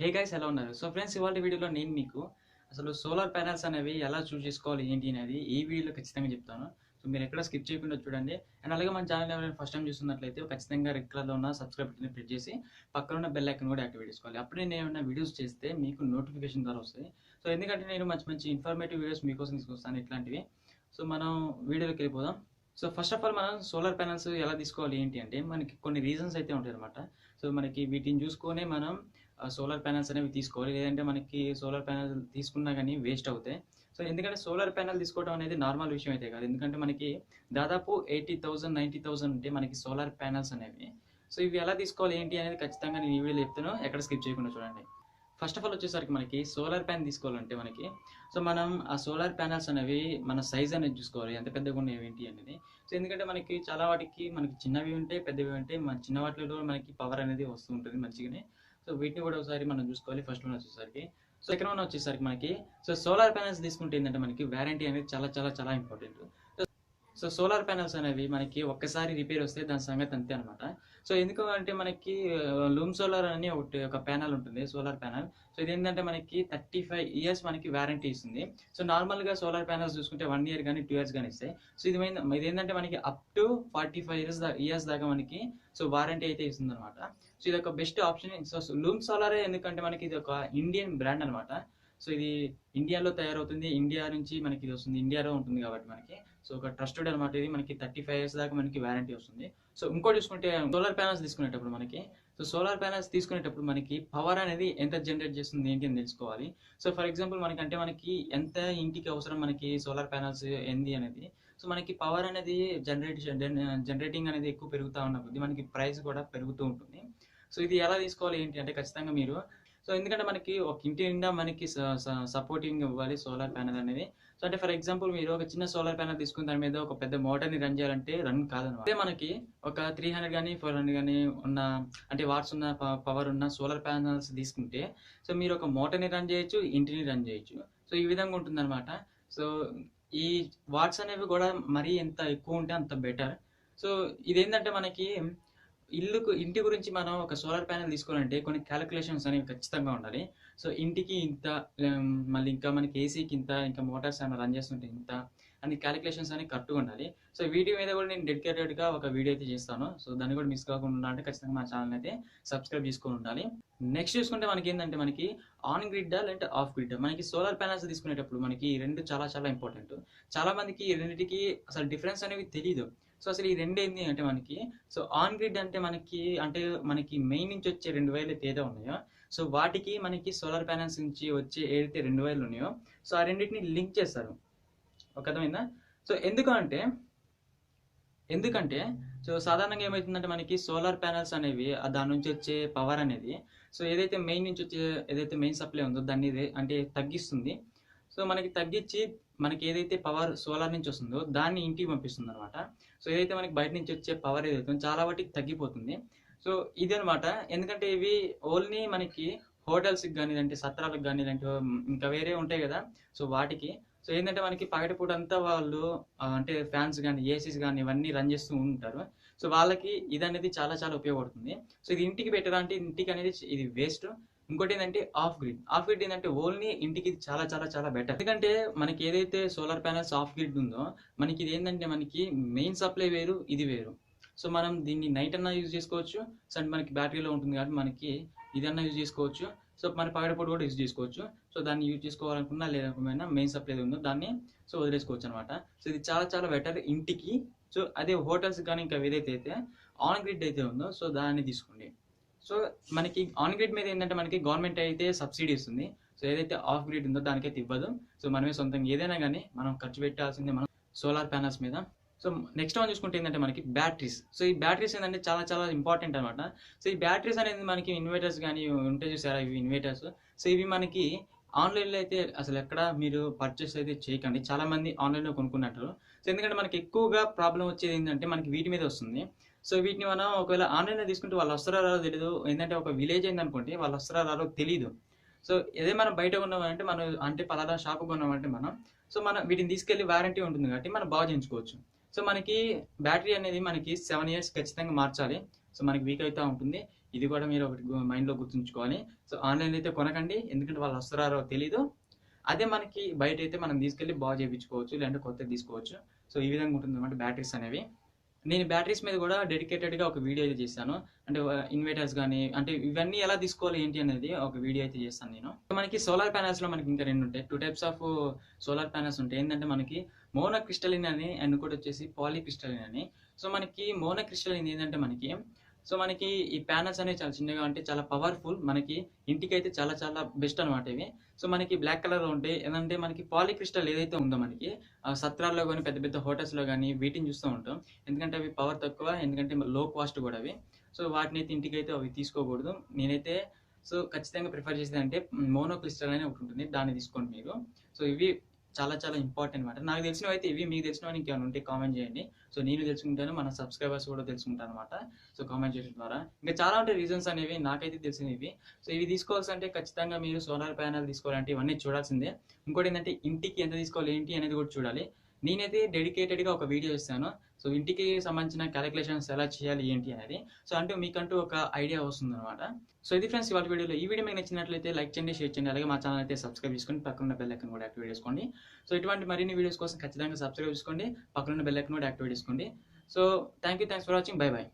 Hey guys ఎలా ఉన్నారు? So friends ఇవాళ వీడియోలో నేను మీకు అసలు సోలార్ ప్యానెల్స్ అనేవి ఎలా చూస్ చేసుకోవాలి ఏంటి అనేది ఈ వీడియోలో ఖచ్చితంగా చెప్తాను. సో మీరు ఎక్కడ స్కిప్ చేయకుండా చూడండి. అండ్ అలాగే మన ఛానల్ ఎవరైనా ఫస్ట్ టైం చూస్తున్నట్లయితే ఖచ్చితంగా రెడ్ కలర్లో ఉన్న సబ్స్క్రైబ్ బటన్ ప్రెస్ చేసి పక్కన ఉన్న బెల్ ఐకాన్ కూడా యాక్టివేట్ చేసుకోవాలి. అప్పుడే నేను ఏమైనా వీడియోస్ చేస్తే మీకు నోటిఫికేషన్ ద్వారా వస్తాయి. సో ఎందుకంటే నేను మంచి మంచి ఇన్ఫర్మేటివ్ వీడియోస్ మీకోసం తీసుకొస్తాను ఇట్లాంటివి. సో మనం వీడియోలోకి వెళ్ళిపోదాం. సో ఫస్ట్ ఆఫ్ ఆల్ మనం సోలార్ ప్యానెల్స్ ఎలా తీసుకోవాలి ఏంటి అంటే మనకి కొన్ని రీజన్స్ అయితే ఉంటాయి అనమాట. సో మనకి వీటిని చూసుకొని మనం సోలార్ ప్యానెల్స్ అనేవి తీసుకోవాలి. లేదంటే మనకి సోలార్ ప్యానెల్ తీసుకున్నా కానీ వేస్ట్ అవుతాయి. సో ఎందుకంటే సోలార్ ప్యానెల్ తీసుకోవడం అనేది నార్మల్ విషయం అయితే కాదు. ఎందుకంటే మనకి దాదాపు 80,000 90,000 ఉంటే మనకి సోలార్ ప్యానెల్స్ అనేవి. సో ఇవి ఎలా తీసుకోవాలి ఏంటి అనేది ఖచ్చితంగా నేను ఈ వీడియోలో చెప్తాను. ఎక్కడ స్కిప్ చేయకుండా చూడండి. ఫస్ట్ ఆఫ్ ఆల్ వచ్చేసరికి మనకి సోలార్ ప్యాన్ తీసుకోవాలంటే మనకి సో మనం ఆ సోలార్ ప్యానెల్స్ అనేవి మన సైజ్ అనేది చూసుకోవాలి, ఎంత పెద్దగా ఉన్నాయి ఏంటి అనేది. సో ఎందుకంటే మనకి చాలా వాటికి మనకి చిన్నవి ఉంటాయి, పెద్దవి ఉంటాయి. మన చిన్న వాటిలో మనకి పవర్ అనేది వస్తూ ఉంటుంది మంచిగానే. సో వీటిని కూడా ఒకసారి మనం చూసుకోవాలి. ఫస్ట్ వన్ వచ్చేసరికి సో సెకండ్ వన్ వచ్చేసరికి మనకి సో సోలార్ ప్యానెల్స్ తీసుకుంటే ఏంటంటే మనకి వారంటీ అనేది చాలా చాలా చాలా ఇంపార్టెంట్. సో సోలార్ ప్యానెల్స్ అనేవి మనకి ఒక్కసారి రిపేర్ వస్తే దాని సంగతి అంతే అనమాట. సో ఎందుకు అంటే మనకి లూమ్ సోలార్ అని ఒక ప్యానెల్ ఉంటుంది, సోలార్ ప్యానెల్. సో ఇది ఏంటంటే మనకి 35 ఇయర్స్ మనకి వారంటీ ఇస్తుంది. సో నార్మల్గా సోలార్ ప్యానెల్స్ చూసుకుంటే 1 ఇయర్ కానీ 2 ఇయర్స్ కానీ ఇస్తాయి. సో ఇది ఏంటంటే మనకి అప్ టు 45 ఇయర్స్ దాకా మనకి సో వారంటీ అయితే ఇస్తుంది అనమాట. సో ఇది ఒక బెస్ట్ ఆప్షన్. సో లూమ్ సోలారే ఎందుకంటే మనకి ఇది ఒక ఇండియన్ బ్రాండ్ అనమాట. సో ఇది ఇండియాలో తయారవుతుంది, ఇండియా నుంచి మనకి ఇది వస్తుంది, ఇండియాలో ఉంటుంది కాబట్టి మనకి సో ఒక ట్రస్టెడ్ అనమాట. ఇది మనకి 35 ఇయర్స్ దాకా మనకి వారంటీ వస్తుంది. సో ఇంకోటి చూసుకుంటే సోలార్ ప్యానల్స్ తీసుకునేటప్పుడు మనకి సో సోలార్ ప్యానల్స్ తీసుకునేటప్పుడు మనకి పవర్ అనేది ఎంత జనరేట్ చేస్తుంది ఏంటి అని తెలుసుకోవాలి. సో ఫర్ ఎగ్జాంపుల్ మనకి ఎంత ఇంటికి అవసరం మనకి సోలార్ ప్యానల్స్ ఏంది అనేది. సో మనకి పవర్ అనేది జనరేటింగ్ అనేది ఎక్కువ పెరుగుతూ ఉన్న కొద్దీ మనకి ప్రైస్ కూడా పెరుగుతూ ఉంటుంది. సో ఇది ఎలా తీసుకోవాలి ఏంటి అంటే ఖచ్చితంగా మీరు సో ఎందుకంటే మనకి ఒక ఇంటి నిండా మనకి సపోర్టింగ్ ఇవ్వాలి సోలార్ ప్యానెల్ అనేది. సో అంటే ఫర్ ఎగ్జాంపుల్ మీరు ఒక చిన్న సోలార్ ప్యానెల్ తీసుకుని దాని మీద ఒక పెద్ద మోటార్ని రన్ చేయాలంటే రన్ కాదనమాట. అదే మనకి ఒక 300 కానీ 400 కానీ ఉన్న అంటే వాట్స్ ఉన్న పవర్ ఉన్న సోలార్ ప్యానెల్స్ తీసుకుంటే సో మీరు ఒక మోటార్ని రన్ చేయొచ్చు, ఇంటిని రన్ చేయొచ్చు. సో ఈ విధంగా ఉంటుందన్నమాట. సో ఈ వాట్స్ అనేవి కూడా మరీ ఎంత ఎక్కువ ఉంటే అంత బెటర్. సో ఇదేంటంటే మనకి ఇంటి గురించి మనం ఒక సోలార్ ప్యానెల్ తీసుకోవాలంటే కొన్ని క్యాలిక్యులేషన్స్ అనేవి ఖచ్చితంగా ఉండాలి. సో ఇంటికి ఇంత, మళ్ళీ ఇంకా మనకి ఏసీకి ఇంత, ఇంకా మోటార్స్ ఏమైనా రన్ చేస్తుంటే ఇంత అన్ని క్యాలిక్యులేషన్స్ అనేవి కరెక్ట్గా ఉండాలి. సో వీటి మీద కూడా నేను డెడికేటెడ్గా ఒక వీడియో అయితే చేస్తాను. సో దాన్ని కూడా మిస్ కాకుండా ఉండాలంటే ఖచ్చితంగా మా ఛానల్ అయితే సబ్స్క్రైబ్ చేసుకొని ఉండాలి. నెక్స్ట్ చూసుకుంటే మనకి ఏంటంటే మనకి ఆన్ గ్రిడ్ లేదంటే ఆఫ్ గ్రిడ్. మనకి సోలార్ ప్యానల్స్ తీసుకునేటప్పుడు మనకి ఈ రెండు చాలా చాలా ఇంపార్టెంట్. చాలా మందికి ఈ రెండింటికి అసలు డిఫరెన్స్ అనేవి తెలియదు. సో అసలు ఈ రెండు ఏంటి అంటే మనకి సో ఆన్ గ్రిడ్ అంటే మనకి మెయిన్ నుంచి వచ్చే 2 వైర్లు అయితే ఏదో ఉన్నాయో సో వాటికి మనకి సోలార్ ప్యానల్స్ నుంచి వచ్చే ఏదైతే 2 వైర్లు ఉన్నాయో సో ఆ రెండింటిని లింక్ చేస్తారు. ఒక అర్థమైందా? సో ఎందుకంటే సో సాధారణంగా ఏమవుతుందంటే మనకి సోలార్ ప్యానల్స్ అనేవి దాని నుంచి వచ్చే పవర్ అనేది సో ఏదైతే మెయిన్ నుంచి వచ్చే ఏదైతే మెయిన్ సప్లై ఉందో దాన్ని అంటే తగ్గిస్తుంది. సో మనకి తగ్గించి మనకి ఏదైతే పవర్ సోలార్ నుంచి వస్తుందో దాన్ని ఇంటికి పంపిస్తుంది అనమాట. సో ఏదైతే మనకి బయట నుంచి వచ్చే పవర్ ఏదైతే చాలా వాటికి తగ్గిపోతుంది. సో ఇదనమాట. ఎందుకంటే ఇవి ఓన్లీ మనకి హోటల్స్కి కానీ లేదంటే సత్రాలకు కానీ లేదంటే ఇంకా వేరే ఉంటాయి కదా సో వాటికి. సో ఏంటంటే మనకి పగటిపూట అంతా వాళ్ళు అంటే ఫ్యాన్స్ కానీ ఏసీస్ కానీ ఇవన్నీ రన్ చేస్తూ ఉంటారు. సో వాళ్ళకి ఇది అనేది చాలా చాలా ఉపయోగపడుతుంది. సో ఇది ఇంటికి పెట్టాలంటే ఇంటికి అనేది ఇది వేస్ట్. ఇంకోటి ఏంటంటే ఆఫ్ గ్రిడ్ ఏంటంటే ఓన్లీ ఇంటికి చాలా చాలా చాలా బెటర్. ఎందుకంటే మనకి ఏదైతే సోలార్ ప్యానల్స్ ఆఫ్ గ్రిడ్ ఉందో మనకి ఇది ఏంటంటే మనకి మెయిన్ సప్లై వేరు, ఇది వేరు. సో మనం దీన్ని నైట్ అన్నా యూజ్ చేసుకోవచ్చు. సో మనకి బ్యాటరీలో ఉంటుంది కాబట్టి మనకి ఇదన్నా యూజ్ చేసుకోవచ్చు. సో మన పగటిపూట కూడా యూజ్ చేసుకోవచ్చు. సో దాన్ని యూజ్ చేసుకోవాలనుకున్నా లేకపోయినా మెయిన్ సప్లై ఉందో దాన్ని సో వదిలేసుకోవచ్చు అనమాట. సో ఇది చాలా చాలా బెటర్ ఇంటికి. సో అదే హోటల్స్ కానీ ఇంకా ఏదైతే అయితే ఆన్ గ్రిడ్ అయితే ఉందో సో దాన్ని తీసుకోండి. సో మనకి ఆన్ గ్రిడ్ మీద ఏంటంటే మనకి గవర్నమెంట్ అయితే సబ్సిడీ ఇస్తుంది. సో ఏదైతే ఆఫ్ గ్రిడ్ ఉందో దానికైతే ఇవ్వదు. సో మనమే సొంతంగా ఏదైనా కానీ మనం ఖర్చు పెట్టాల్సిందే మనం సోలార్ ప్యానల్స్ మీద. సో నెక్స్ట్ వన్ చూసుకుంటే ఏంటంటే మనకి బ్యాటరీస్. సో ఈ బ్యాటరీస్ ఏంటంటే చాలా చాలా ఇంపార్టెంట్ అనమాట. సో ఈ బ్యాటరీస్ అనేది మనకి ఇన్వర్టర్స్ కానీ ఉంటే చూసారా ఇవి ఇన్వర్టర్స్. సో ఇవి మనకి ఆన్లైన్లో అయితే అసలు ఎక్కడ మీరు పర్చేస్ అయితే చేయకండి. చాలా మంది ఆన్లైన్లో కొనుక్కున్నట్టు. సో ఎందుకంటే మనకి ఎక్కువగా ప్రాబ్లం వచ్చేది ఏంటంటే మనకి వీటి మీద వస్తుంది. సో వీటిని మనం ఒకవేళ ఆన్లైన్లో తీసుకుంటే వాళ్ళు వస్తారో రాదో తెలియదు. ఏంటంటే ఒక విలేజ్ అయిందనుకోండి వాళ్ళు వస్తారో రాదో తెలియదు. సో అదే మనం బయట కొన్నామంటే మనం అంటే పలానా షాప్ కొన్నామంటే సో మనం వీటిని తీసుకెళ్లి వారంటీ ఉంటుంది కాబట్టి మనం బాగా చేయించుకోవచ్చు. సో మనకి బ్యాటరీ అనేది మనకి 7 ఇయర్స్ ఖచ్చితంగా మార్చాలి. సో మనకి వీక్ అవుతూ ఉంటుంది. ఇది కూడా మీరు ఒకటి మైండ్లో గుర్తుంచుకోవాలి. సో ఆన్లైన్లో అయితే కొనకండి, ఎందుకంటే వాళ్ళు వస్తారో తెలీదు. అదే మనకి బయట అయితే మనం తీసుకెళ్ళి బాగు చేయించుకోవచ్చు, లేదంటే కొత్తది తీసుకోవచ్చు. సో ఈ విధంగా ఉంటుంది అనమాట బ్యాటరీస్ అనేవి. నేను బ్యాటరీస్ మీద కూడా డెడికేటెడ్గా ఒక వీడియో అయితే చేశాను. అంటే ఇన్వర్టర్స్ కానీ, అంటే ఇవన్నీ ఎలా తీసుకోవాలి ఏంటి అనేది ఒక వీడియో అయితే చేస్తాను నేను. మనకి సోలార్ ప్యానల్స్లో మనకి ఇంకా రెండు ఉంటాయి. 2 టైప్స్ ఆఫ్ సోలార్ ప్యానల్స్ ఉంటాయి. ఏంటంటే మనకి మోనో క్రిస్టలిన్ అని, అండ్ ఇంకోటి వచ్చేసి పాలీ క్రిస్టలిన్ అని. సో మనకి మోనో క్రిస్టలిన్ ఏంటంటే మనకి ఈ ప్యానల్స్ అనేవి చాలా చిన్నగా అంటే చాలా పవర్ఫుల్. మనకి ఇంటికైతే చాలా చాలా బెస్ట్ అనమాట ఇవి. సో మనకి బ్లాక్ కలర్లో ఉంటాయి. ఏంటంటే మనకి పాలీక్రిస్టల్ ఏదైతే ఉందో మనకి సత్రాల్లో కానీ, పెద్ద పెద్ద హోటల్స్లో కానీ వీటిని చూస్తూ ఉంటాం. ఎందుకంటే అవి పవర్ తక్కువ, ఎందుకంటే లో కాస్ట్ కూడా అవి. సో వాటిని అయితే ఇంటికైతే అవి తీసుకోకూడదు. నేనైతే సో ఖచ్చితంగా ప్రిఫర్ చేసేది అంటే మోనో క్రిస్టల్ అని ఒకటి ఉంటుంది, దాన్ని తీసుకోండి మీరు. సో ఇవి చాలా చాలా ఇంపార్టెంట్ అనమాట. నాకు తెలిసినవి అయితే ఇవి, మీకు తెలిసినవి ఇంకేమైనా ఉంటే కామెంట్ చేయండి. సో నేను తెలుసుకుంటాను, మన సబ్స్క్రైబర్స్ కూడా తెలుసుకుంటాను అనమాట. సో కామెంట్ చేయడం ద్వారా ఇంకా చాలా ఉంటాయి రీజన్స్ అనేవి, నాకైతే తెలిసినవి. సో ఇవి తీసుకోవాల్సి అంటే ఖచ్చితంగా మీరు సోలార్ ప్యానల్ తీసుకోవాలంటే ఇవన్నీ చూడాల్సిందే. ఇంకోటి ఏంటంటే ఇంటికి ఎంత తీసుకోవాలి ఏంటి అనేది కూడా చూడాలి. నేనైతే డెడికేటెడ్గా ఒక వీడియో ఇస్తాను. సో ఇంటికి సంబంధించిన క్యాలిక్యులేషన్స్ ఎలా చేయాలి ఏంటి అనేది. సో అంటే మీకంటూ ఒక ఐడియా వస్తుంది అనమాట. సో ఇది ఫ్రెండ్స్ ఇవాళ వీడియోలో. ఈ వీడియో మీకు నచ్చినట్లయితే లైక్ చేయండి, షేర్ చేయండి. అలాగే మా ఛానల్ అయితే సబ్స్క్రైబ్ చేసుకొని పక్కన బెల్ ఐకాన్ కూడా యాక్టివేట్ చేసుకోండి. సో ఇటువంటి మరిన్ని వీడియోస్ కోసం ఖచ్చితంగా సబ్స్క్రైబ్ చేసుకోండి, పక్కన బెల్ ఐకాన్ కూడా యాక్టివేట్ చేసుకోండి. So thanks for watching. By by.